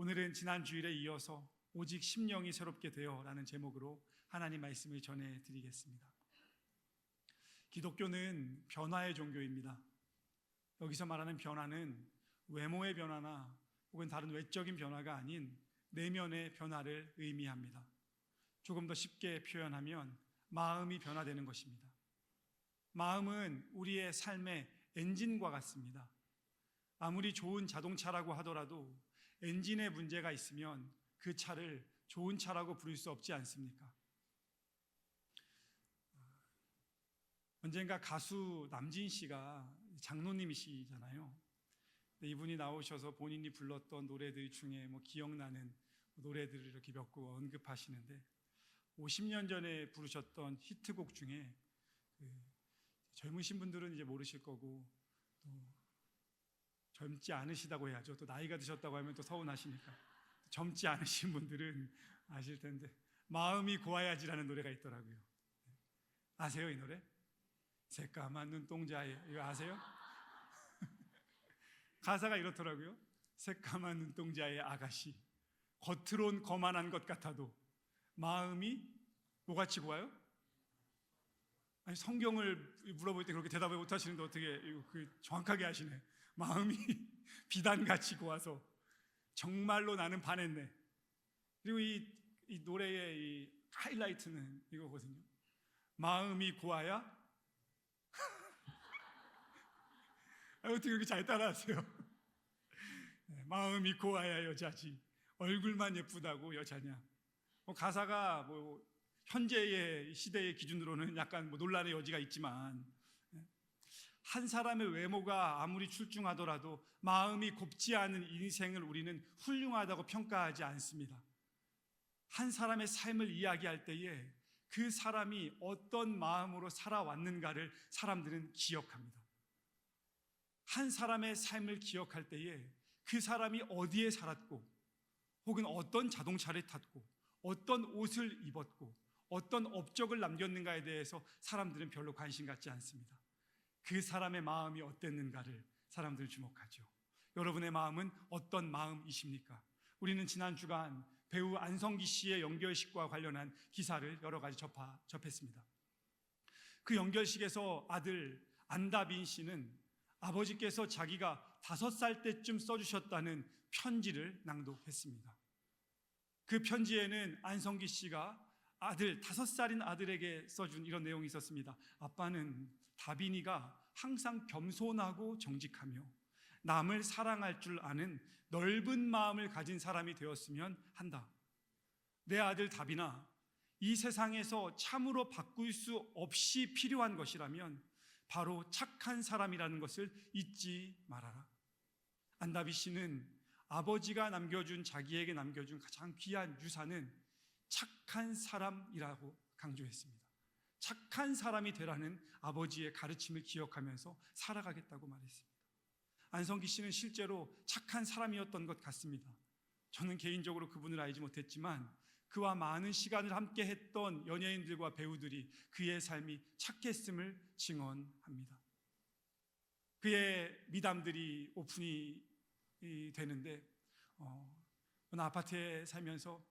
오늘은 지난 주일에 이어서 오직 심령이 새롭게 되어 라는 제목으로 하나님 말씀을 전해드리겠습니다. 기독교는 변화의 종교입니다. 여기서 말하는 변화는 외모의 변화나 혹은 다른 외적인 변화가 아닌 내면의 변화를 의미합니다. 조금 더 쉽게 표현하면 마음이 변화되는 것입니다. 마음은 우리의 삶의 엔진과 같습니다. 아무리 좋은 자동차라고 하더라도 엔진에 문제가 있으면 그 차를 좋은 차라고 부를 수 없지 않습니까? 언젠가 가수 남진 씨가 장로님이시잖아요. 이분이 나오셔서 본인이 불렀던 노래들 중에 기억나는 노래들을 이렇게 몇 곡 언급하시는데 50년 전에 부르셨던 히트곡 중에 젊으신 분들은 이제 모르실 거고 또 젊지 않으시다고 해야죠. 또 나이가 드셨다고 하면 또 서운하시니까 젊지 않으신 분들은 아실 텐데 마음이 고와야지라는 노래가 있더라고요. 아세요 이 노래? 새까만 눈동자에 이거 아세요? 가사가 이렇더라고요. 새까만 눈동자의 아가씨 겉으론 거만한 것 같아도 마음이 뭐같이 고와요? 아니 성경을 물어볼 때 그렇게 대답을 못하시는데 어떻게 정확하게 하시네. 마음이 비단같이 고와서 정말로 나는 반했네. 그리고 이 노래의 이 하이라이트는 이거거든요. 마음이 고와야 어떻게 그렇게 잘 따라하세요? 마음이 고와야 여자지 얼굴만 예쁘다고 여자냐. 가사가 현재의 시대의 기준으로는 약간 논란의 여지가 있지만 한 사람의 외모가 아무리 출중하더라도 마음이 곱지 않은 인생을 우리는 훌륭하다고 평가하지 않습니다. 한 사람의 삶을 이야기할 때에 그 사람이 어떤 마음으로 살아왔는가를 사람들은 기억합니다. 한 사람의 삶을 기억할 때에 그 사람이 어디에 살았고 혹은 어떤 자동차를 탔고 어떤 옷을 입었고 어떤 업적을 남겼는가에 대해서 사람들은 별로 관심 갖지 않습니다. 그 사람의 마음이 어땠는가를 사람들은 주목하죠. 여러분의 마음은 어떤 마음이십니까? 우리는 지난 주간 배우 안성기 씨의 연결식과 관련한 기사를 여러 가지 접했습니다. 그 연결식에서 아들 안다빈 씨는 아버지께서 자기가 5살 때쯤 써주셨다는 편지를 낭독했습니다. 그 편지에는 안성기 씨가 5살인 아들에게 써준 이런 내용이 있었습니다. 아빠는 다빈이가 항상 겸손하고 정직하며 남을 사랑할 줄 아는 넓은 마음을 가진 사람이 되었으면 한다. 내 아들 다빈아, 이 세상에서 참으로 바꿀 수 없이 필요한 것이라면 바로 착한 사람이라는 것을 잊지 말아라. 안다비 씨는 아버지가 자기에게 남겨준 가장 귀한 유산은 착한 사람이라고 강조했습니다. 착한 사람이 되라는 아버지의 가르침을 기억하면서 살아가겠다고 말했습니다. 안성기 씨는 실제로 착한 사람이었던 것 같습니다. 저는 개인적으로 그분을 알지 못했지만 그와 많은 시간을 함께 했던 연예인들과 배우들이 그의 삶이 착했음을 증언합니다. 그의 미담들이 오픈이 되는데 어느 아파트에 살면서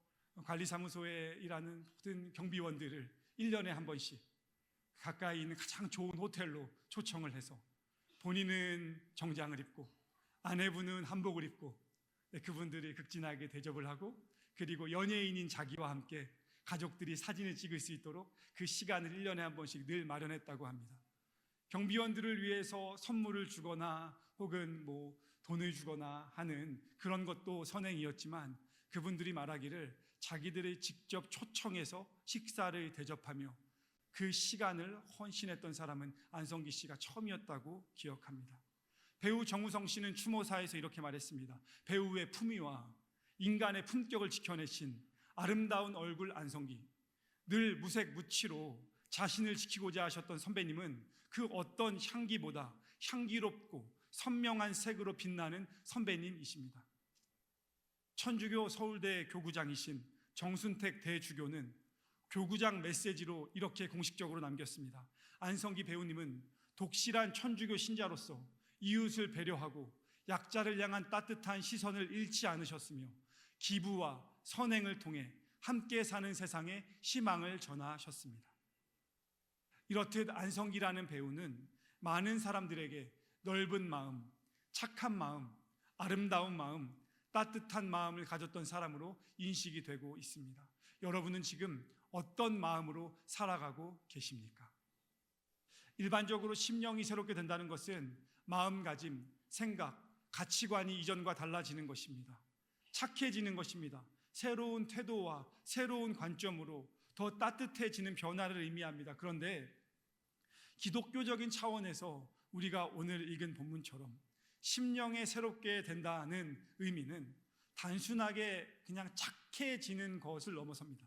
관리사무소에 일하는 모든 경비원들을 1년에 한 번씩 가까이 있는 가장 좋은 호텔로 초청을 해서 본인은 정장을 입고 아내분은 한복을 입고 그분들이 극진하게 대접을 하고 그리고 연예인인 자기와 함께 가족들이 사진을 찍을 수 있도록 그 시간을 1년에 한 번씩 늘 마련했다고 합니다. 경비원들을 위해서 선물을 주거나 혹은 돈을 주거나 하는 그런 것도 선행이었지만 그분들이 말하기를 자기들이 직접 초청해서 식사를 대접하며 그 시간을 헌신했던 사람은 안성기 씨가 처음이었다고 기억합니다. 배우 정우성 씨는 추모사에서 이렇게 말했습니다. 배우의 품위와 인간의 품격을 지켜내신 아름다운 얼굴 안성기, 늘 무색 무취로 자신을 지키고자 하셨던 선배님은 그 어떤 향기보다 향기롭고 선명한 색으로 빛나는 선배님이십니다. 천주교 서울대 교구장이신 정순택 대주교는 교구장 메시지로 이렇게 공식적으로 남겼습니다. 안성기 배우님은 독실한 천주교 신자로서 이웃을 배려하고 약자를 향한 따뜻한 시선을 잃지 않으셨으며 기부와 선행을 통해 함께 사는 세상에 희망을 전하셨습니다. 이렇듯 안성기라는 배우는 많은 사람들에게 넓은 마음, 착한 마음, 아름다운 마음, 따뜻한 마음을 가졌던 사람으로 인식이 되고 있습니다. 여러분은 지금 어떤 마음으로 살아가고 계십니까? 일반적으로 심령이 새롭게 된다는 것은 마음가짐, 생각, 가치관이 이전과 달라지는 것입니다. 착해지는 것입니다. 새로운 태도와 새로운 관점으로 더 따뜻해지는 변화를 의미합니다. 그런데 기독교적인 차원에서 우리가 오늘 읽은 본문처럼 심령에 새롭게 된다는 의미는 단순하게 그냥 착해지는 것을 넘어섭니다.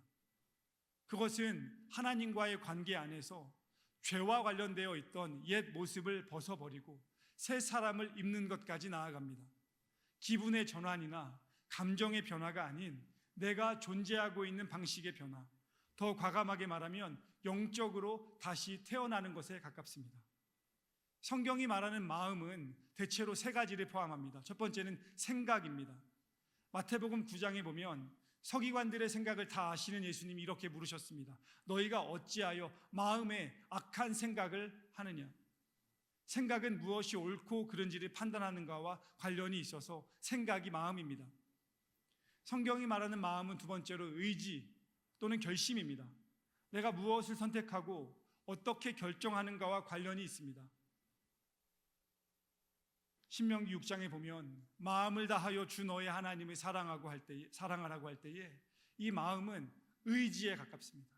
그것은 하나님과의 관계 안에서 죄와 관련되어 있던 옛 모습을 벗어버리고 새 사람을 입는 것까지 나아갑니다. 기분의 전환이나 감정의 변화가 아닌 내가 존재하고 있는 방식의 변화, 더 과감하게 말하면 영적으로 다시 태어나는 것에 가깝습니다. 성경이 말하는 마음은 대체로 세 가지를 포함합니다. 첫 번째는 생각입니다. 마태복음 9장에 보면 서기관들의 생각을 다 아시는 예수님이 이렇게 물으셨습니다. 너희가 어찌하여 마음에 악한 생각을 하느냐? 생각은 무엇이 옳고 그른지를 판단하는가와 관련이 있어서 생각이 마음입니다. 성경이 말하는 마음은 두 번째로 의지 또는 결심입니다. 내가 무엇을 선택하고 어떻게 결정하는가와 관련이 있습니다. 신명기 6장에 보면 마음을 다하여 주 너의 하나님을 사랑하라고 할 때에 이 마음은 의지에 가깝습니다.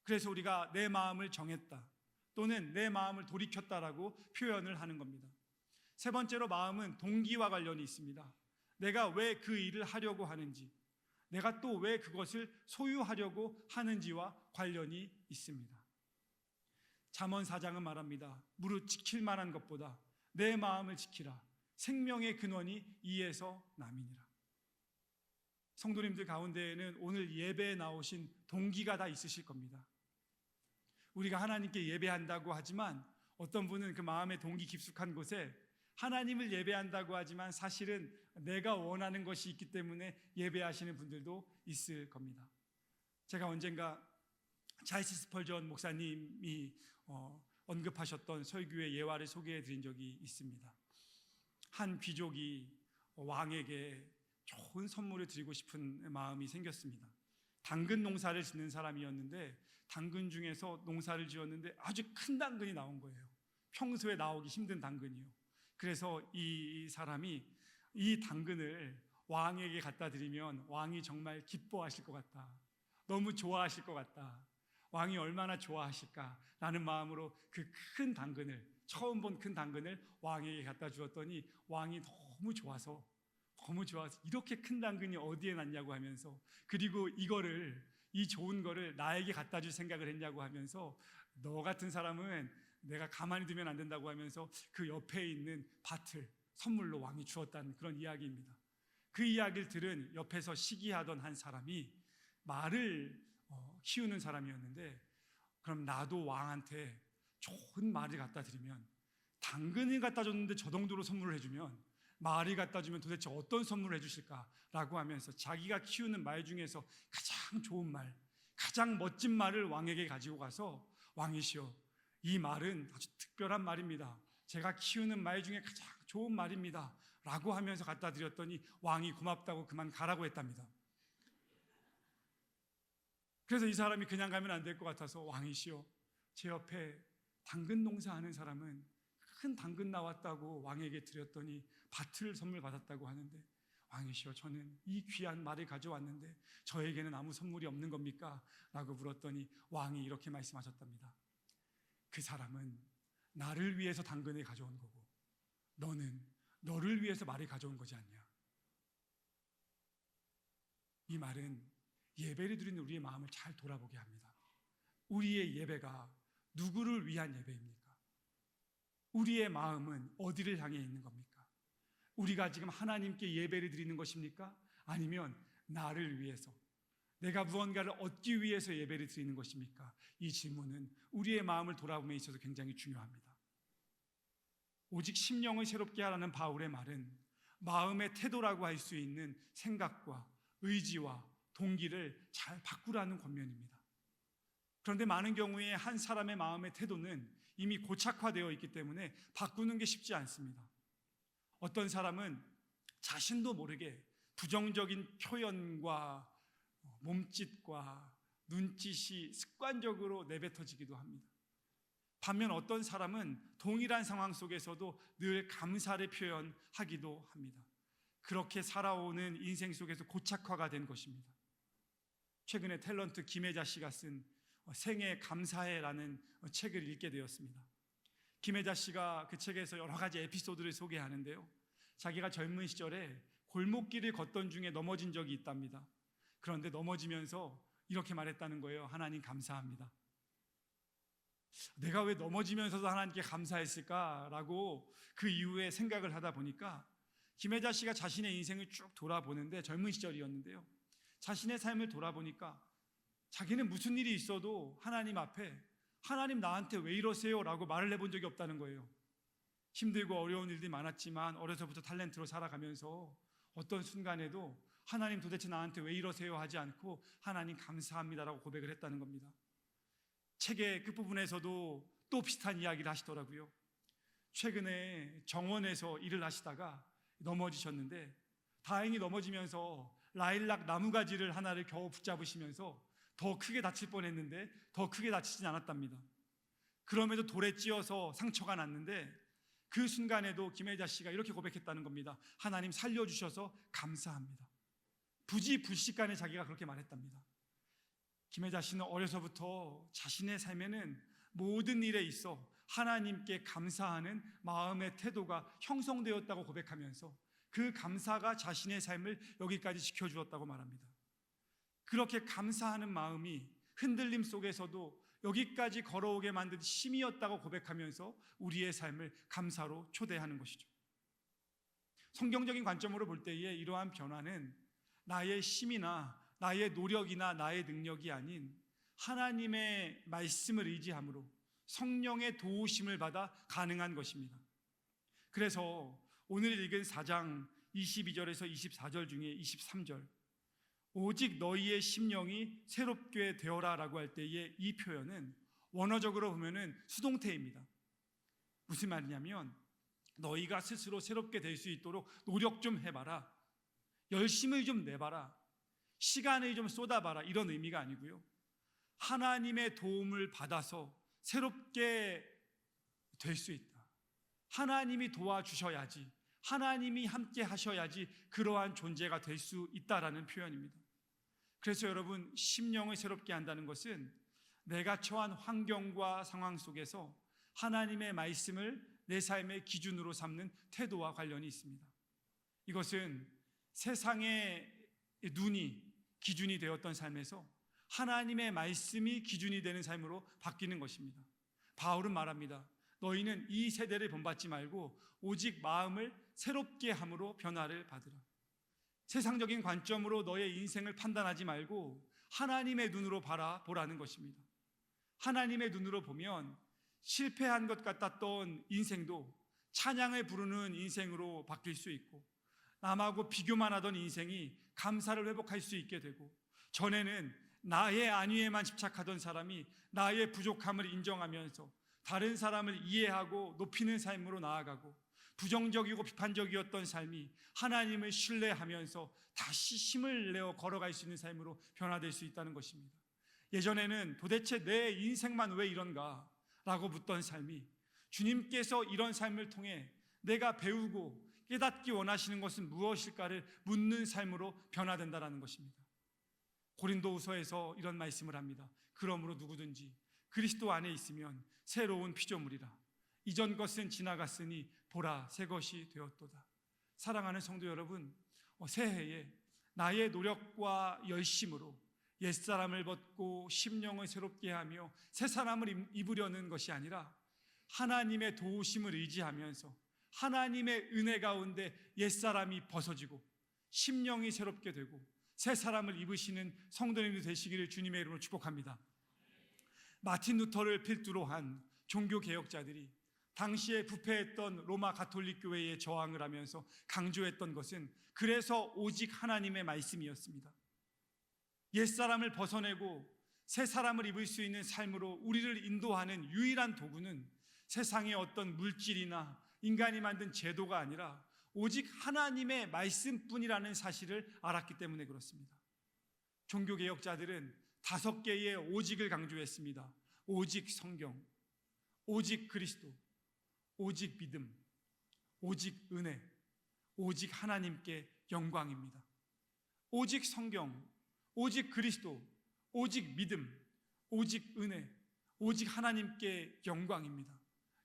그래서 우리가 내 마음을 정했다 또는 내 마음을 돌이켰다라고 표현을 하는 겁니다. 세 번째로 마음은 동기와 관련이 있습니다. 내가 왜 그 일을 하려고 하는지, 내가 또 왜 그것을 소유하려고 하는지와 관련이 있습니다. 잠언 4장은 말합니다. 무릇 지킬 만한 것보다 내 마음을 지키라. 생명의 근원이 이에서 남이니라. 성도님들 가운데에는 오늘 예배에 나오신 동기가 다 있으실 겁니다. 우리가 하나님께 예배한다고 하지만 어떤 분은 그 마음의 동기 깊숙한 곳에 하나님을 예배한다고 하지만 사실은 내가 원하는 것이 있기 때문에 예배하시는 분들도 있을 겁니다. 제가 언젠가 찰스 스펄전 목사님이 언급하셨던 설교의 예화를 소개해 드린 적이 있습니다. 한 귀족이 왕에게 좋은 선물을 드리고 싶은 마음이 생겼습니다. 당근 농사를 짓는 사람이었는데 당근 중에서 농사를 지었는데 아주 큰 당근이 나온 거예요. 평소에 나오기 힘든 당근이요. 그래서 이 사람이 이 당근을 왕에게 갖다 드리면 왕이 정말 기뻐하실 것 같다. 너무 좋아하실 것 같다. 왕이 얼마나 좋아하실까라는 마음으로 그 큰 당근을, 처음 본 큰 당근을 왕에게 갖다 주었더니 왕이 너무 좋아서 이렇게 큰 당근이 어디에 났냐고 하면서, 그리고 이 좋은 거를 나에게 갖다 줄 생각을 했냐고 하면서, 너 같은 사람은 내가 가만히 두면 안 된다고 하면서 그 옆에 있는 밭을 선물로 왕이 주었다는 그런 이야기입니다. 그 이야기를 들은 옆에서 시기하던 한 사람이 말을 키우는 사람이었는데, 그럼 나도 왕한테 좋은 말을 갖다 드리면, 당근을 갖다 줬는데 저 정도로 선물을 해주면, 말을 갖다 주면 도대체 어떤 선물을 해주실까라고 하면서 자기가 키우는 말 중에서 가장 좋은 말, 가장 멋진 말을 왕에게 가지고 가서, 왕이시여, 이 말은 아주 특별한 말입니다. 제가 키우는 말 중에 가장 좋은 말입니다 라고 하면서 갖다 드렸더니 왕이 고맙다고 그만 가라고 했답니다. 그래서 이 사람이 그냥 가면 안 될 것 같아서, 왕이시여, 제 옆에 당근 농사하는 사람은 큰 당근 나왔다고 왕에게 드렸더니 밭을 선물 받았다고 하는데, 왕이시여, 저는 이 귀한 말을 가져왔는데 저에게는 아무 선물이 없는 겁니까? 라고 물었더니 왕이 이렇게 말씀하셨답니다. 그 사람은 나를 위해서 당근을 가져온 거고 너는 너를 위해서 말을 가져온 거지 않냐. 이 말은 예배를 드리는 우리의 마음을 잘 돌아보게 합니다. 우리의 예배가 누구를 위한 예배입니까? 우리의 마음은 어디를 향해 있는 겁니까? 우리가 지금 하나님께 예배를 드리는 것입니까? 아니면 나를 위해서, 내가 무언가를 얻기 위해서 예배를 드리는 것입니까? 이 질문은 우리의 마음을 돌아봄에 있어서 굉장히 중요합니다. 오직 심령을 새롭게 하라는 바울의 말은 마음의 태도라고 할 수 있는 생각과 의지와 동기를 잘 바꾸라는 권면입니다. 그런데 많은 경우에 한 사람의 마음의 태도는 이미 고착화되어 있기 때문에 바꾸는 게 쉽지 않습니다. 어떤 사람은 자신도 모르게 부정적인 표현과 몸짓과 눈짓이 습관적으로 내뱉어지기도 합니다. 반면 어떤 사람은 동일한 상황 속에서도 늘 감사를 표현하기도 합니다. 그렇게 살아오는 인생 속에서 고착화가 된 것입니다. 최근에 탤런트 김혜자 씨가 쓴 생애 감사해라는 책을 읽게 되었습니다. 김혜자 씨가 그 책에서 여러 가지 에피소드를 소개하는데요, 자기가 젊은 시절에 골목길을 걷던 중에 넘어진 적이 있답니다. 그런데 넘어지면서 이렇게 말했다는 거예요. 하나님 감사합니다. 내가 왜 넘어지면서도 하나님께 감사했을까라고 그 이후에 생각을 하다 보니까 김혜자 씨가 자신의 인생을 쭉 돌아보는데, 젊은 시절이었는데요, 자신의 삶을 돌아보니까 자기는 무슨 일이 있어도 하나님 앞에 하나님 나한테 왜 이러세요? 라고 말을 해본 적이 없다는 거예요. 힘들고 어려운 일들이 많았지만 어려서부터 탤런트로 살아가면서 어떤 순간에도 하나님 도대체 나한테 왜 이러세요? 하지 않고 하나님 감사합니다라고 고백을 했다는 겁니다. 책의 끝부분에서도 또 비슷한 이야기를 하시더라고요. 최근에 정원에서 일을 하시다가 넘어지셨는데, 다행히 넘어지면서 라일락 나무가지를 하나를 겨우 붙잡으시면서 더 크게 다칠 뻔했는데 더 크게 다치진 않았답니다. 그럼에도 돌에 찧어서 상처가 났는데 그 순간에도 김혜자 씨가 이렇게 고백했다는 겁니다. 하나님 살려주셔서 감사합니다. 부지불식간에 자기가 그렇게 말했답니다. 김혜자 씨는 어려서부터 자신의 삶에는 모든 일에 있어 하나님께 감사하는 마음의 태도가 형성되었다고 고백하면서 그 감사가 자신의 삶을 여기까지 지켜주었다고 말합니다. 그렇게 감사하는 마음이 흔들림 속에서도 여기까지 걸어오게 만든 힘이었다고 고백하면서 우리의 삶을 감사로 초대하는 것이죠. 성경적인 관점으로 볼 때에 이러한 변화는 나의 힘이나 나의 노력이나 나의 능력이 아닌 하나님의 말씀을 의지함으로 성령의 도우심을 받아 가능한 것입니다. 그래서 오늘 읽은 4장 22절에서 24절 중에 23절, 오직 너희의 심령이 새롭게 되어라 라고 할 때의 이 표현은 원어적으로 보면은 수동태입니다. 무슨 말이냐면 너희가 스스로 새롭게 될 수 있도록 노력 좀 해봐라, 열심을 좀 내봐라, 시간을 좀 쏟아봐라, 이런 의미가 아니고요, 하나님의 도움을 받아서 새롭게 될 수 있다, 하나님이 도와주셔야지, 하나님이 함께 하셔야지 그러한 존재가 될 수 있다라는 표현입니다. 그래서 여러분, 심령을 새롭게 한다는 것은 내가 처한 환경과 상황 속에서 하나님의 말씀을 내 삶의 기준으로 삼는 태도와 관련이 있습니다. 이것은 세상의 눈이 기준이 되었던 삶에서 하나님의 말씀이 기준이 되는 삶으로 바뀌는 것입니다. 바울은 말합니다. 너희는 이 세대를 본받지 말고 오직 마음을 새롭게 함으로 변화를 받으라. 세상적인 관점으로 너의 인생을 판단하지 말고 하나님의 눈으로 바라보라는 것입니다. 하나님의 눈으로 보면 실패한 것 같았던 인생도 찬양을 부르는 인생으로 바뀔 수 있고, 남하고 비교만 하던 인생이 감사를 회복할 수 있게 되고, 전에는 나의 안위에만 집착하던 사람이 나의 부족함을 인정하면서 다른 사람을 이해하고 높이는 삶으로 나아가고, 부정적이고 비판적이었던 삶이 하나님을 신뢰하면서 다시 힘을 내어 걸어갈 수 있는 삶으로 변화될 수 있다는 것입니다. 예전에는 도대체 내 인생만 왜 이런가 라고 묻던 삶이 주님께서 이런 삶을 통해 내가 배우고 깨닫기 원하시는 것은 무엇일까를 묻는 삶으로 변화된다는 것입니다. 고린도후서에서 이런 말씀을 합니다. 그러므로 누구든지 그리스도 안에 있으면 새로운 피조물이라, 이전 것은 지나갔으니 보라 새 것이 되었도다. 사랑하는 성도 여러분, 새해에 나의 노력과 열심으로 옛사람을 벗고 심령을 새롭게 하며 새 사람을 입으려는 것이 아니라 하나님의 도우심을 의지하면서 하나님의 은혜 가운데 옛사람이 벗어지고 심령이 새롭게 되고 새 사람을 입으시는 성도님들 되시기를 주님의 이름으로 축복합니다. 마틴 루터를 필두로 한 종교개혁자들이 당시에 부패했던 로마 가톨릭 교회에 저항을 하면서 강조했던 것은 그래서 오직 하나님의 말씀이었습니다. 옛사람을 벗어내고 새 사람을 입을 수 있는 삶으로 우리를 인도하는 유일한 도구는 세상의 어떤 물질이나 인간이 만든 제도가 아니라 오직 하나님의 말씀뿐이라는 사실을 알았기 때문에 그렇습니다. 종교개혁자들은 5개의 오직을 강조했습니다. 오직 성경, 오직 그리스도, 오직 믿음, 오직 은혜, 오직 하나님께 영광입니다. 오직 성경, 오직 그리스도, 오직 믿음, 오직 은혜, 오직 하나님께 영광입니다.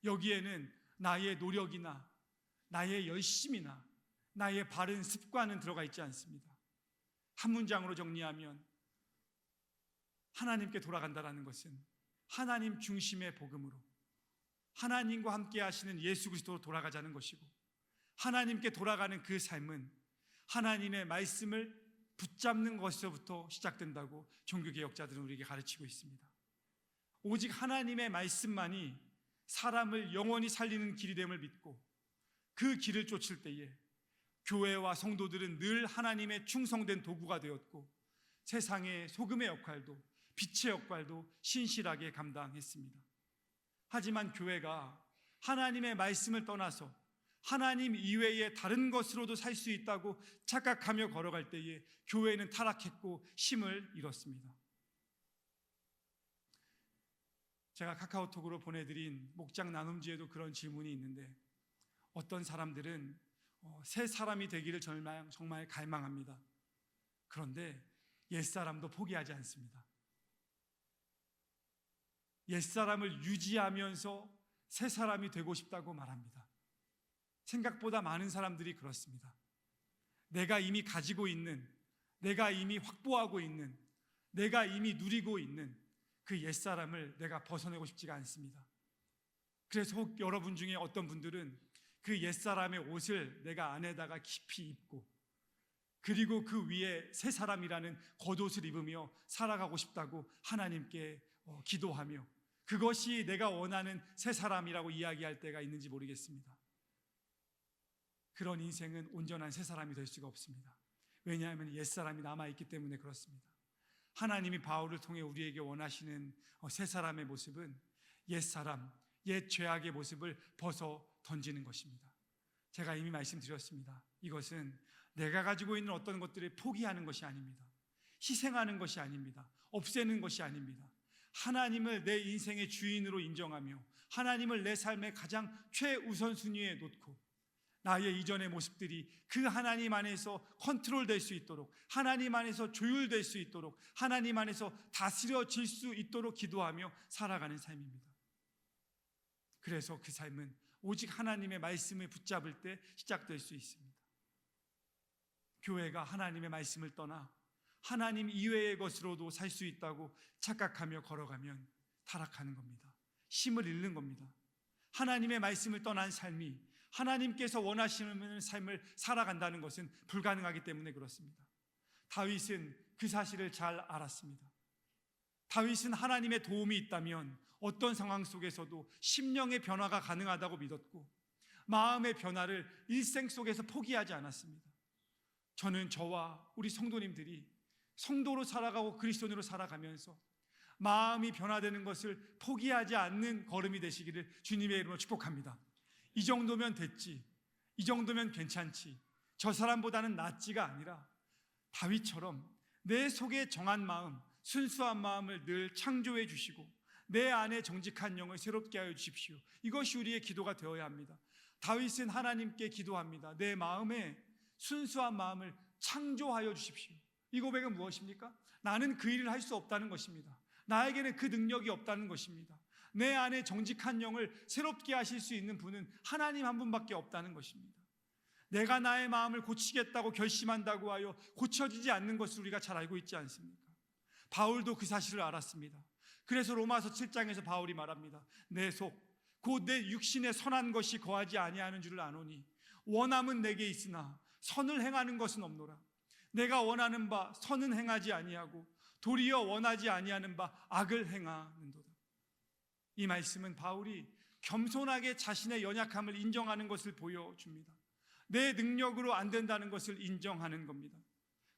여기에는 나의 노력이나 나의 열심이나 나의 바른 습관은 들어가 있지 않습니다. 한 문장으로 정리하면 하나님께 돌아간다는 것은 하나님 중심의 복음으로 하나님과 함께 하시는 예수 그리스도로 돌아가자는 것이고, 하나님께 돌아가는 그 삶은 하나님의 말씀을 붙잡는 것에서부터 시작된다고 종교개혁자들은 우리에게 가르치고 있습니다. 오직 하나님의 말씀만이 사람을 영원히 살리는 길이 됨을 믿고 그 길을 쫓을 때에 교회와 성도들은 늘 하나님의 충성된 도구가 되었고 세상의 소금의 역할도 빛의 역할도 신실하게 감당했습니다. 하지만 교회가 하나님의 말씀을 떠나서 하나님 이외의 다른 것으로도 살 수 있다고 착각하며 걸어갈 때에 교회는 타락했고 힘을 잃었습니다. 제가 카카오톡으로 보내드린 목장 나눔지에도 그런 질문이 있는데, 어떤 사람들은 새 사람이 되기를 정말 갈망합니다. 그런데 옛사람도 포기하지 않습니다. 옛사람을 유지하면서 새 사람이 되고 싶다고 말합니다. 생각보다 많은 사람들이 그렇습니다. 내가 이미 가지고 있는, 내가 이미 확보하고 있는, 내가 이미 누리고 있는 그 옛사람을 내가 벗어내고 싶지가 않습니다. 그래서 혹 여러분 중에 어떤 분들은 그 옛사람의 옷을 내가 안에다가 깊이 입고 그리고 그 위에 새 사람이라는 겉옷을 입으며 살아가고 싶다고 하나님께 기도하며 그것이 내가 원하는 새 사람이라고 이야기할 때가 있는지 모르겠습니다. 그런 인생은 온전한 새 사람이 될 수가 없습니다. 왜냐하면 옛사람이 남아있기 때문에 그렇습니다. 하나님이 바울을 통해 우리에게 원하시는 새 사람의 모습은 옛사람, 옛 죄악의 모습을 벗어 던지는 것입니다. 제가 이미 말씀드렸습니다. 이것은 내가 가지고 있는 어떤 것들을 포기하는 것이 아닙니다. 희생하는 것이 아닙니다. 없애는 것이 아닙니다. 하나님을 내 인생의 주인으로 인정하며 하나님을 내 삶의 가장 최우선순위에 놓고 나의 이전의 모습들이 그 하나님 안에서 컨트롤될 수 있도록, 하나님 안에서 조율될 수 있도록, 하나님 안에서 다스려질 수 있도록 기도하며 살아가는 삶입니다. 그래서 그 삶은 오직 하나님의 말씀을 붙잡을 때 시작될 수 있습니다. 교회가 하나님의 말씀을 떠나 하나님 이외의 것으로도 살 수 있다고 착각하며 걸어가면 타락하는 겁니다. 힘을 잃는 겁니다. 하나님의 말씀을 떠난 삶이 하나님께서 원하시는 삶을 살아간다는 것은 불가능하기 때문에 그렇습니다. 다윗은 그 사실을 잘 알았습니다. 다윗은 하나님의 도움이 있다면 어떤 상황 속에서도 심령의 변화가 가능하다고 믿었고 마음의 변화를 일생 속에서 포기하지 않았습니다. 저는 저와 우리 성도님들이 성도로 살아가고 그리스도인으로 살아가면서 마음이 변화되는 것을 포기하지 않는 걸음이 되시기를 주님의 이름으로 축복합니다. 이 정도면 됐지, 이 정도면 괜찮지, 저 사람보다는 낫지가 아니라 다윗처럼 내 속에 정한 마음, 순수한 마음을 늘 창조해 주시고 내 안에 정직한 영을 새롭게 하여 주십시오. 이것이 우리의 기도가 되어야 합니다. 다윗은 하나님께 기도합니다. 내 마음에 순수한 마음을 창조하여 주십시오. 이 고백은 무엇입니까? 나는 그 일을 할 수 없다는 것입니다. 나에게는 그 능력이 없다는 것입니다. 내 안에 정직한 영을 새롭게 하실 수 있는 분은 하나님 한 분밖에 없다는 것입니다. 내가 나의 마음을 고치겠다고 결심한다고 하여 고쳐지지 않는 것을 우리가 잘 알고 있지 않습니까? 바울도 그 사실을 알았습니다. 그래서 로마서 7장에서 바울이 말합니다. 내 속 곧 내 육신에 선한 것이 거하지 아니하는 줄을 아노니 원함은 내게 있으나 선을 행하는 것은 없노라. 내가 원하는 바 선은 행하지 아니하고 도리어 원하지 아니하는 바 악을 행하는도다. 이 말씀은 바울이 겸손하게 자신의 연약함을 인정하는 것을 보여줍니다. 내 능력으로 안 된다는 것을 인정하는 겁니다.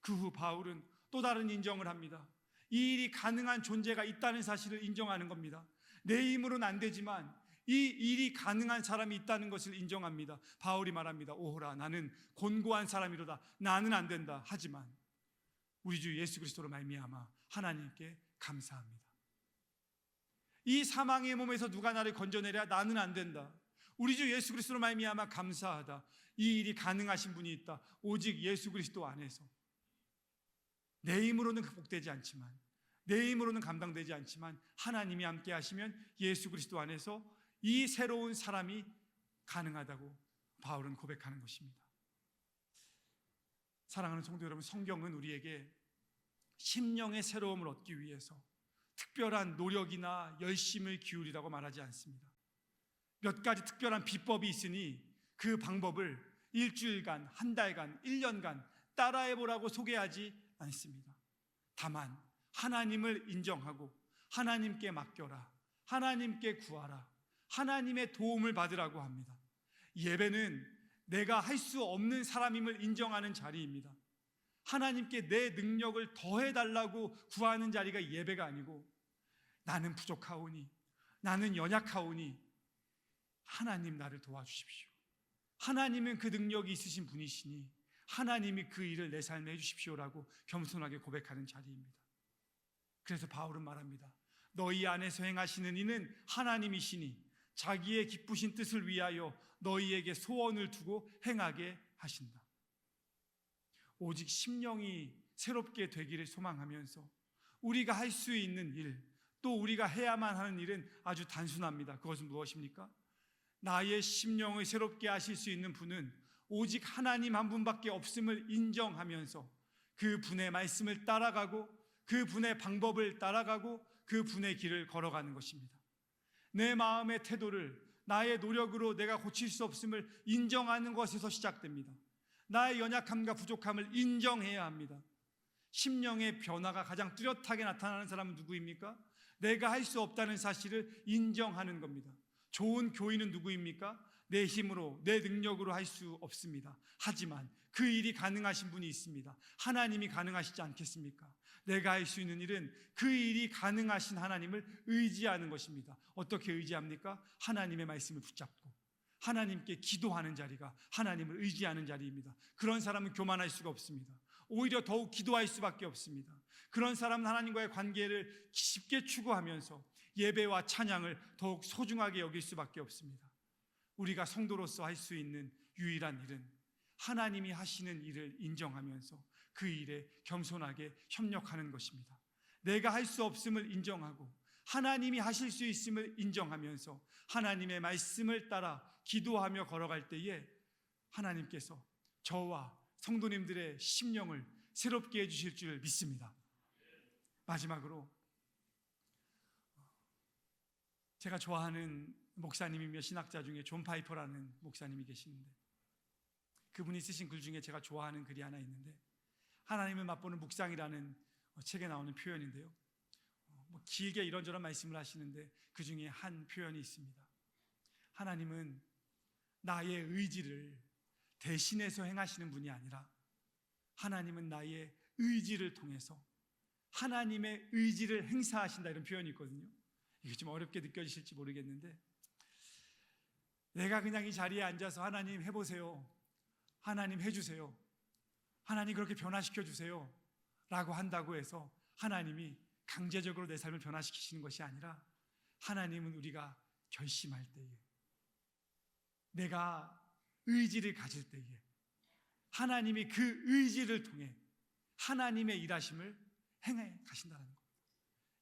그 후 바울은 또 다른 인정을 합니다. 이 일이 가능한 존재가 있다는 사실을 인정하는 겁니다. 내 힘으로는 안 되지만 이 일이 가능한 사람이 있다는 것을 인정합니다. 바울이 말합니다. 오호라, 나는 곤고한 사람이로다. 나는 안 된다. 하지만 우리 주 예수 그리스도로 말미암아 하나님께 감사합니다. 이 사망의 몸에서 누가 나를 건져내랴? 나는 안 된다. 우리 주 예수 그리스도로 말미암아 감사하다. 이 일이 가능하신 분이 있다. 오직 예수 그리스도 안에서. 내 힘으로는 극복되지 않지만, 내 힘으로는 감당되지 않지만 하나님이 함께 하시면 예수 그리스도 안에서 이 새로운 사람이 가능하다고 바울은 고백하는 것입니다. 사랑하는 성도 여러분, 성경은 우리에게 심령의 새로움을 얻기 위해서 특별한 노력이나 열심을 기울이라고 말하지 않습니다. 몇 가지 특별한 비법이 있으니 그 방법을 일주일간, 한 달간, 1년간 따라해보라고 소개하지 않습니다. 다만 하나님을 인정하고 하나님께 맡겨라, 하나님께 구하라, 하나님의 도움을 받으라고 합니다. 예배는 내가 할 수 없는 사람임을 인정하는 자리입니다. 하나님께 내 능력을 더해달라고 구하는 자리가 예배가 아니고, 나는 부족하오니, 나는 연약하오니 하나님 나를 도와주십시오. 하나님은 그 능력이 있으신 분이시니 하나님이 그 일을 내 삶에 해주십시오라고 겸손하게 고백하는 자리입니다. 그래서 바울은 말합니다. 너희 안에서 행하시는 이는 하나님이시니 자기의 기쁘신 뜻을 위하여 너희에게 소원을 두고 행하게 하신다. 오직 심령이 새롭게 되기를 소망하면서 우리가 할 수 있는 일, 또 우리가 해야만 하는 일은 아주 단순합니다. 그것은 무엇입니까? 나의 심령을 새롭게 하실 수 있는 분은 오직 하나님 한 분밖에 없음을 인정하면서 그 분의 말씀을 따라가고 그 분의 방법을 따라가고 그 분의 길을 걸어가는 것입니다. 내 마음의 태도를 나의 노력으로 내가 고칠 수 없음을 인정하는 것에서 시작됩니다. 나의 연약함과 부족함을 인정해야 합니다. 심령의 변화가 가장 뚜렷하게 나타나는 사람은 누구입니까? 내가 할 수 없다는 사실을 인정하는 겁니다. 좋은 교인은 누구입니까? 내 힘으로, 내 능력으로 할 수 없습니다. 하지만 그 일이 가능하신 분이 있습니다. 하나님이 가능하시지 않겠습니까? 내가 할 수 있는 일은 그 일이 가능하신 하나님을 의지하는 것입니다. 어떻게 의지합니까? 하나님의 말씀을 붙잡고 하나님께 기도하는 자리가 하나님을 의지하는 자리입니다. 그런 사람은 교만할 수가 없습니다. 오히려 더욱 기도할 수밖에 없습니다. 그런 사람은 하나님과의 관계를 깊게 추구하면서 예배와 찬양을 더욱 소중하게 여길 수밖에 없습니다. 우리가 성도로서 할 수 있는 유일한 일은 하나님이 하시는 일을 인정하면서 그 일에 겸손하게 협력하는 것입니다. 내가 할 수 없음을 인정하고 하나님이 하실 수 있음을 인정하면서 하나님의 말씀을 따라 기도하며 걸어갈 때에 하나님께서 저와 성도님들의 심령을 새롭게 해주실 줄 믿습니다. 마지막으로 제가 좋아하는 목사님이며 신학자 중에 존 파이퍼라는 목사님이 계시는데, 그분이 쓰신 글 중에 제가 좋아하는 글이 하나 있는데, 하나님을 맛보는 묵상이라는 책에 나오는 표현인데요, 길게 이런저런 말씀을 하시는데 그 중에 한 표현이 있습니다. 하나님은 나의 의지를 대신해서 행하시는 분이 아니라 하나님은 나의 의지를 통해서 하나님의 의지를 행사하신다, 이런 표현이 있거든요. 이게 좀 어렵게 느껴지실지 모르겠는데, 내가 그냥 이 자리에 앉아서 하나님 해보세요, 하나님 해주세요, 하나님 그렇게 변화시켜 주세요 라고 한다고 해서 하나님이 강제적으로 내 삶을 변화시키시는 것이 아니라, 하나님은 우리가 결심할 때에, 내가 의지를 가질 때에 하나님이 그 의지를 통해 하나님의 일하심을 행해 가신다는 겁니다.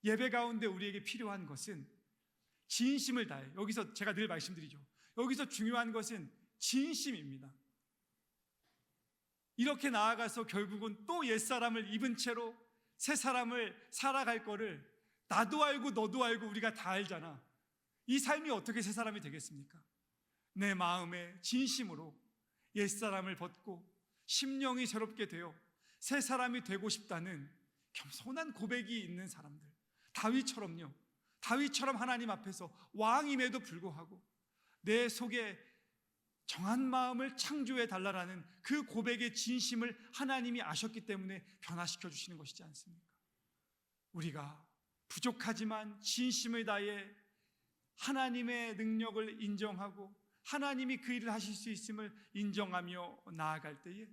예배 가운데 우리에게 필요한 것은 진심을 다해, 여기서 제가 늘 말씀드리죠, 여기서 중요한 것은 진심입니다. 이렇게 나아가서 결국은 또 옛사람을 입은 채로 새 사람을 살아갈 거를 나도 알고 너도 알고 우리가 다 알잖아. 이 삶이 어떻게 새 사람이 되겠습니까? 내 마음의 진심으로 옛사람을 벗고 심령이 새롭게 되어 새 사람이 되고 싶다는 겸손한 고백이 있는 사람들, 다윗처럼요. 다윗처럼 하나님 앞에서 왕임에도 불구하고 내 속에 정한 마음을 창조해 달라라는 그 고백의 진심을 하나님이 아셨기 때문에 변화시켜 주시는 것이지 않습니까? 우리가 부족하지만 진심을 다해 하나님의 능력을 인정하고 하나님이 그 일을 하실 수 있음을 인정하며 나아갈 때에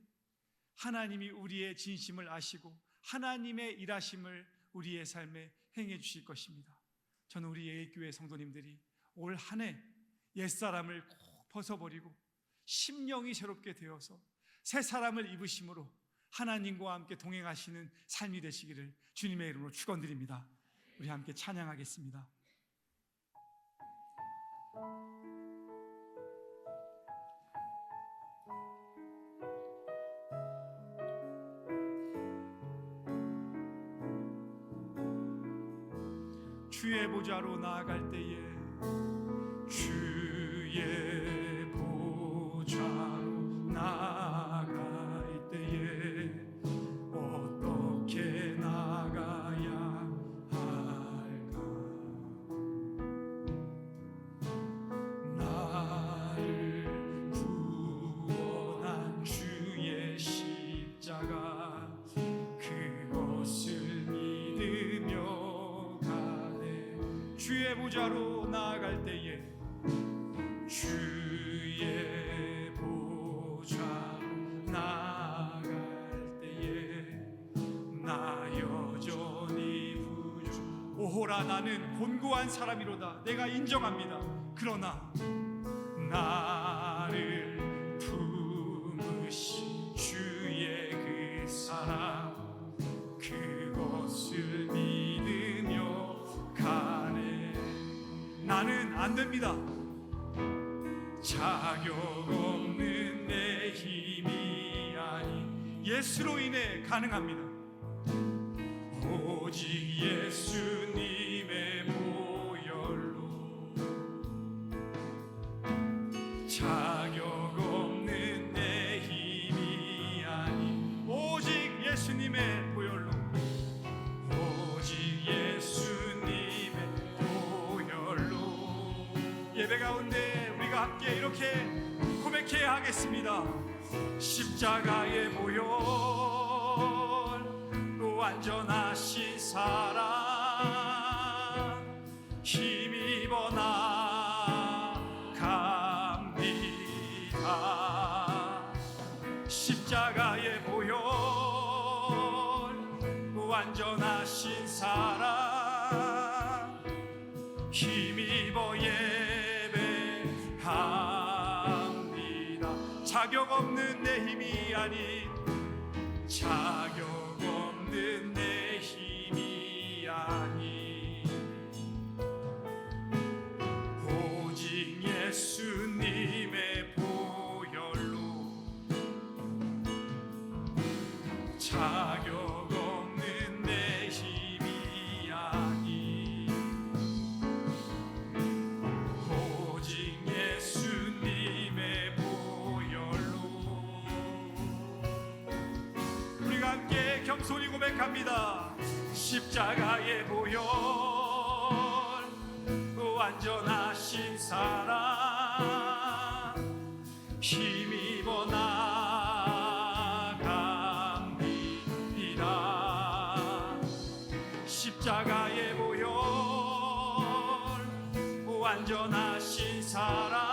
하나님이 우리의 진심을 아시고 하나님의 일하심을 우리의 삶에 행해 주실 것입니다. 저는 우리 예일교회 성도님들이 올 한 해 옛사람을 꼭 벗어버리고 심령이 새롭게 되어서 새 사람을 입으심으로 하나님과 함께 동행하시는 삶이 되시기를 주님의 이름으로 축원드립니다. 우리 함께 찬양하겠습니다. 주의 보좌로 나아갈 때에 주의 보좌로 나아갈 때에 어떻게 나가야 할까? 나를 구원한 주의 십자가 그것을 믿으며 가네. 주의 보좌로 나아갈 때에 주의 보좌로 나아갈 때에 나 여전히 부족. 오호라 나는 곤고한 사람이로다. 내가 인정합니다. 그러나 나를 품으신 주의 그 사랑 그것을 믿으며 가네. 나는 안 됩니다. 자격 없는 내 힘이 아닌 예수로 인해 가능합니다. 오직 예수님의 보혈로 자격 없는 내 힘이 아닌 오직 예수님의 보혈로 오직 예수님의 보혈로 예배 가운데 우리가 함께 이렇게 고백해야 하겠습니다. 십자가의 보혈 또 완전하신 사랑 힘입어 나갑니다. 십자가의 보혈 또 완전하신 사랑 힘입어 예배합니다. 자격 없는 내 힘이 아닌 자격 없는 내 힘이 아닌 오직 예수님의 보혈로 자격 없는 내 힘이 아닌 오직 예수님의 보혈로 우리가 함께 겸손히 고백합니다. 십자가의 보혈 완전하신 사랑 힘입어 나갑니다. 십자가의 보혈 완전하신 사랑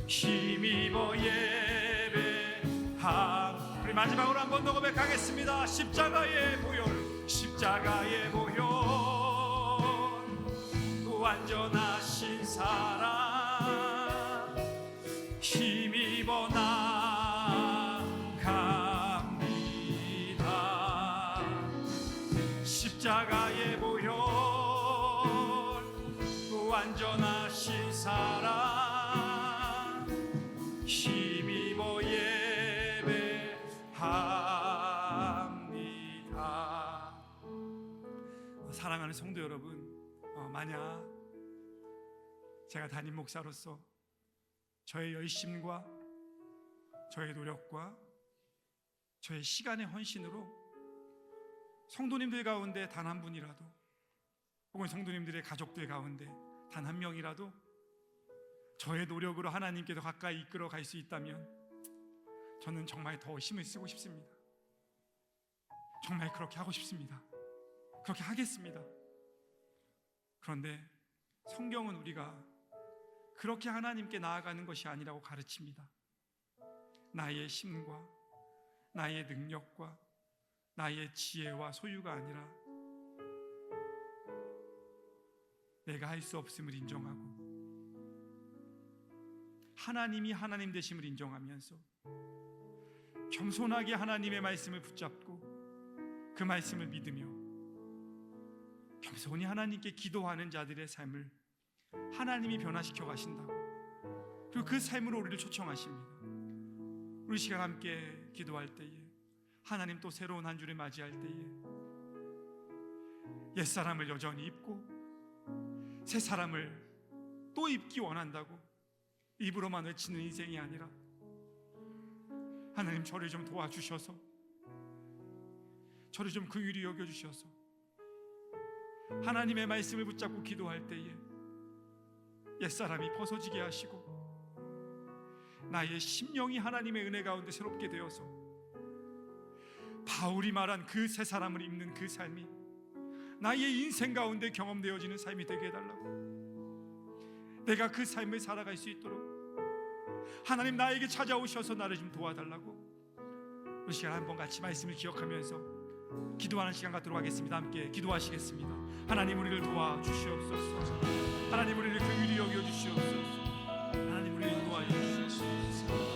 힘입어 예배합니다. 우리 마지막으로 한 번 더 고백하겠습니다. 십자가의 보혈 십자가의 보혈 완전하신 사랑 힘입어 나갑니다. 십자가의 보혈 완전하신 사랑 힘입어 예배합니다. 사랑하는 성도 여러분, 만약 제가 담임 목사로서 저의 열심과 저의 노력과 저의 시간의 헌신으로 성도님들 가운데 단 한 분이라도 혹은 성도님들의 가족들 가운데 단 한 명이라도 저의 노력으로 하나님께 더 가까이 이끌어 갈 수 있다면 저는 정말 더 힘을 쓰고 싶습니다. 정말 그렇게 하고 싶습니다. 그렇게 하겠습니다. 그런데 성경은 우리가 그렇게 하나님께 나아가는 것이 아니라고 가르칩니다. 나의 힘과 나의 능력과 나의 지혜와 소유가 아니라 내가 할 수 없음을 인정하고 하나님이 하나님 되심을 인정하면서 겸손하게 하나님의 말씀을 붙잡고 그 말씀을 믿으며 겸손히 하나님께 기도하는 자들의 삶을 하나님이 변화시켜 가신다고, 그리고 그 삶으로 우리를 초청하십니다. 우리 시간 함께 기도할 때에, 하나님 또 새로운 한 주를 맞이할 때에 옛사람을 여전히 입고 새 사람을 또 입기 원한다고 입으로만 외치는 인생이 아니라, 하나님 저를 좀 도와주셔서, 저를 좀 긍휼히 여겨주셔서 하나님의 말씀을 붙잡고 기도할 때에 옛사람이 벗어지게 하시고 나의 심령이 하나님의 은혜 가운데 새롭게 되어서 바울이 말한 그 새 사람을 입는 그 삶이 나의 인생 가운데 경험되어지는 삶이 되게 해달라고, 내가 그 삶을 살아갈 수 있도록 하나님 나에게 찾아오셔서 나를 좀 도와달라고. 우리 시간 한번 같이 말씀을 기억하면서 기도하는 시간 갖도록 하겠습니다. 함께 기도하시겠습니다. 하나님 우리를 도와주시옵소서. 하나님 우리를 긍휼히 여겨주시옵소서. 하나님 우리를 인도하여 주시옵소서.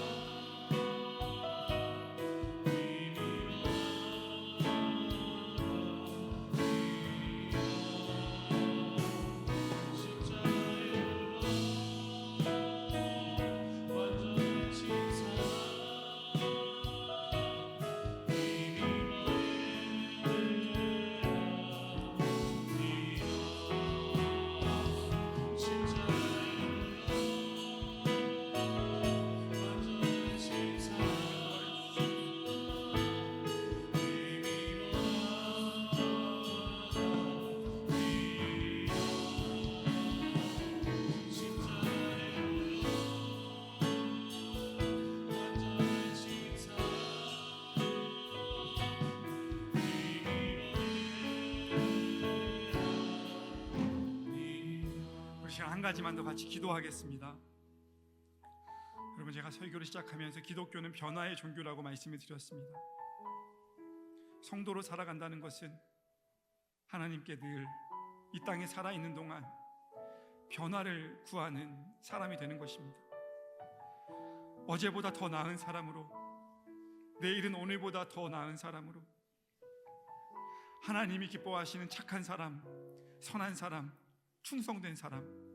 한 가지만 더 같이 기도하겠습니다. 여러분, 제가 설교를 시작하면서 기독교는 변화의 종교라고 말씀을 드렸습니다. 성도로 살아간다는 것은 하나님께 늘 이 땅에 살아있는 동안 변화를 구하는 사람이 되는 것입니다. 어제보다 더 나은 사람으로, 내일은 오늘보다 더 나은 사람으로, 하나님이 기뻐하시는 착한 사람, 선한 사람, 충성된 사람,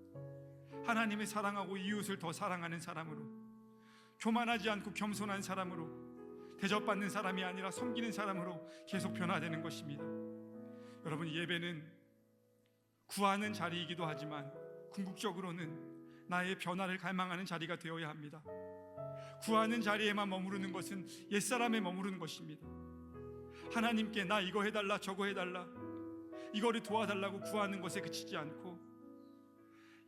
하나님을 사랑하고 이웃을 더 사랑하는 사람으로, 교만하지 않고 겸손한 사람으로, 대접받는 사람이 아니라 섬기는 사람으로 계속 변화되는 것입니다. 여러분, 예배는 구하는 자리이기도 하지만 궁극적으로는 나의 변화를 갈망하는 자리가 되어야 합니다. 구하는 자리에만 머무르는 것은 옛사람에 머무르는 것입니다. 하나님께 나 이거 해달라 저거 해달라 이거를 도와달라고 구하는 것에 그치지 않고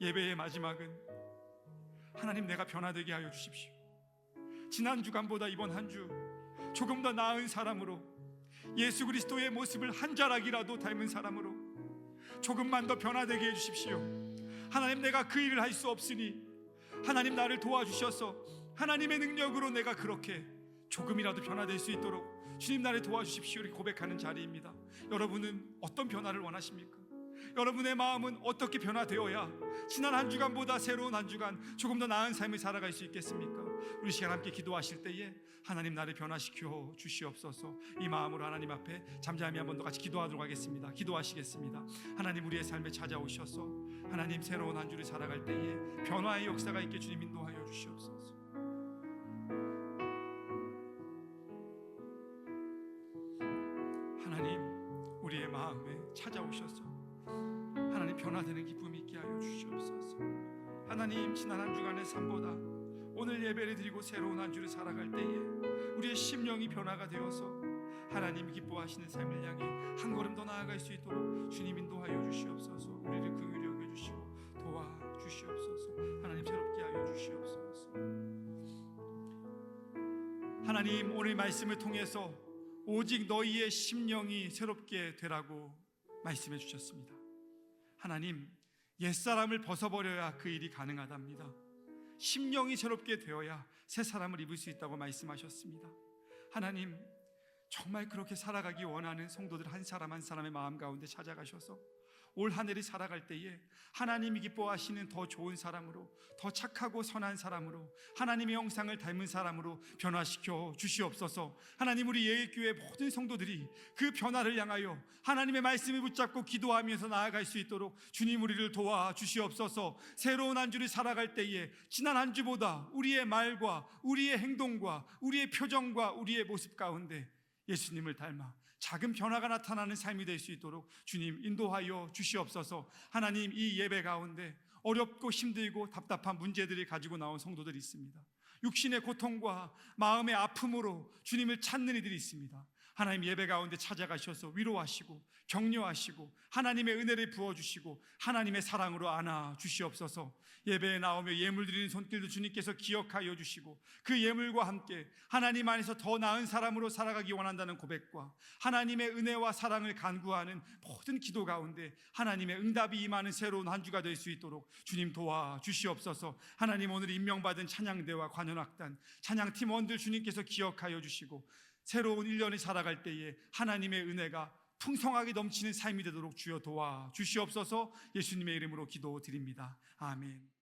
예배의 마지막은 하나님 내가 변화되게 하여 주십시오. 지난 주간보다 이번 한 주 조금 더 나은 사람으로, 예수 그리스도의 모습을 한 자락이라도 닮은 사람으로 조금만 더 변화되게 해주십시오. 하나님 내가 그 일을 할 수 없으니 하나님 나를 도와주셔서 하나님의 능력으로 내가 그렇게 조금이라도 변화될 수 있도록 주님 나를 도와주십시오. 이렇게 고백하는 자리입니다. 여러분은 어떤 변화를 원하십니까? 여러분의 마음은 어떻게 변화되어야 지난 한 주간보다 새로운 한 주간 조금 더 나은 삶을 살아갈 수 있겠습니까? 우리 시간 함께 기도하실 때에 하나님 나를 변화시켜 주시옵소서. 이 마음으로 하나님 앞에 잠잠히 한 번 더 같이 기도하도록 하겠습니다. 기도하시겠습니다. 하나님 우리의 삶에 찾아오셔서 하나님 새로운 한 주를 살아갈 때에 변화의 역사가 있게 주님 인도하여 주시옵소서. 하나님 우리의 마음에 찾아오셔서 하나님 변화되는 기쁨이 있게 하여 주시옵소서. 하나님 지난 한 주간의 삶보다 오늘 예배를 드리고 새로운 한 주를 살아갈 때에 우리의 심령이 변화가 되어서 하나님 기뻐하시는 삶을 향해 한 걸음 더 나아갈 수 있도록 주님 인도하여 주시옵소서. 우리를 긍휼히 여겨주시고 도와주시옵소서. 하나님 새롭게 하여 주시옵소서. 하나님 오늘 말씀을 통해서 오직 너희의 심령이 새롭게 되라고 말씀해 주셨습니다. 하나님 옛사람을 벗어버려야 그 일이 가능하답니다. 심령이 새롭게 되어야 새 사람을 입을 수 있다고 말씀하셨습니다. 하나님 정말 그렇게 살아가기 원하는 성도들 한 사람 한 사람의 마음 가운데 찾아가셔서 올 한 해를 살아갈 때에 하나님이 기뻐하시는 더 좋은 사람으로, 더 착하고 선한 사람으로, 하나님의 형상을 닮은 사람으로 변화시켜 주시옵소서. 하나님 우리 예일교회 모든 성도들이 그 변화를 향하여 하나님의 말씀을 붙잡고 기도하면서 나아갈 수 있도록 주님 우리를 도와주시옵소서. 새로운 한 주를 살아갈 때에 지난 한 주보다 우리의 말과 우리의 행동과 우리의 표정과 우리의 모습 가운데 예수님을 닮아 작은 변화가 나타나는 삶이 될 수 있도록 주님 인도하여 주시옵소서. 하나님 이 예배 가운데 어렵고 힘들고 답답한 문제들을 가지고 나온 성도들이 있습니다. 육신의 고통과 마음의 아픔으로 주님을 찾는 이들이 있습니다. 하나님 예배 가운데 찾아가셔서 위로하시고 격려하시고 하나님의 은혜를 부어주시고 하나님의 사랑으로 안아 주시옵소서. 예배에 나오며 예물 드리는 손길도 주님께서 기억하여 주시고 그 예물과 함께 하나님 안에서 더 나은 사람으로 살아가기 원한다는 고백과 하나님의 은혜와 사랑을 간구하는 모든 기도 가운데 하나님의 응답이 임하는 새로운 한 주가 될 수 있도록 주님 도와주시옵소서. 하나님 오늘 임명받은 찬양대와 관현악단 찬양팀원들 주님께서 기억하여 주시고 새로운 1년을 살아갈 때에 하나님의 은혜가 풍성하게 넘치는 삶이 되도록 주여 도와주시옵소서. 예수님의 이름으로 기도드립니다. 아멘.